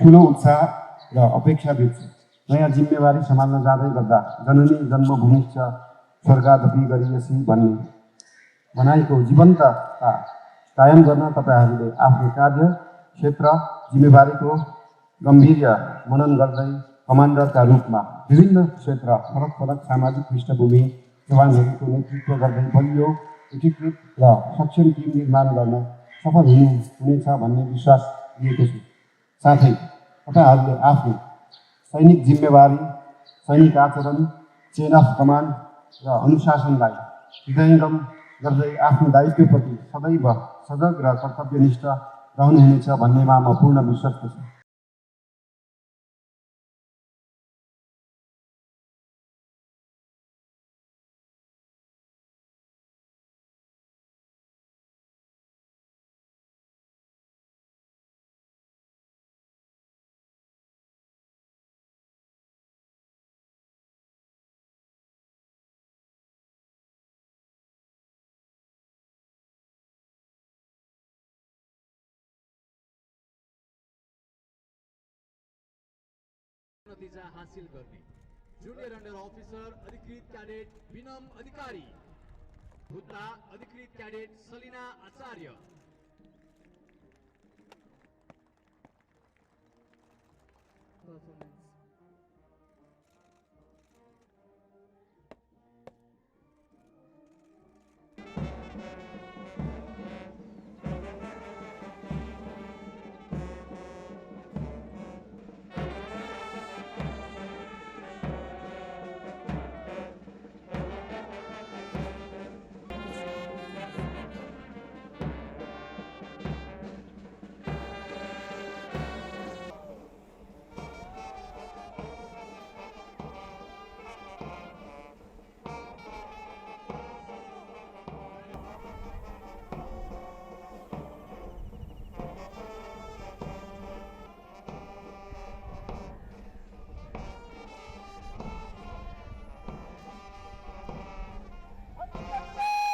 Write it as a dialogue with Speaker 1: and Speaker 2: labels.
Speaker 1: ठुलो उत्साह र अपेक्षा देख्छ। नयाँ जिम्मेवारी सम्हाल्न जाँदै गर्दा जननी जन्मभूमिश्च स्वर्गादपि गरियसी भन्ने भनाइको जीवन्तता कायम गर्न तपाईँहरूले आफ्नो कार्य क्षेत्र जिम्मेवारीको गम्भीर्य मनन गर्दै कमान्डरका रूपमा विभिन्न क्षेत्र फरक फरक सामाजिक पृष्ठभूमि जवानहरूको नेतृत्व गर्दै बलियो एकीकृत र सक्षम टिम निर्माण गर्न सफल हुनेछ भन्ने विश्वास लिएको छु। साथै तपाईँहरूले आफ्नो सैनिक जिम्मेवारी, सैनिक आचरण, चेन अफ कमान्ड र अनुशासनलाई हृदयङ्गम गर्दै आफ्नो दायित्वप्रति सदैव सजग र कर्तव्यनिष्ठ रहनुहुनेछ भन्नेमा म पूर्ण विश्वस्त छु।
Speaker 2: नतिजा हासिल गर्ने जुनियर अन्डर अफिसर अधिकृत क्याडेट विनम अधिकारी, भूतला अधिकृत क्याडेट सलिना आचार्य।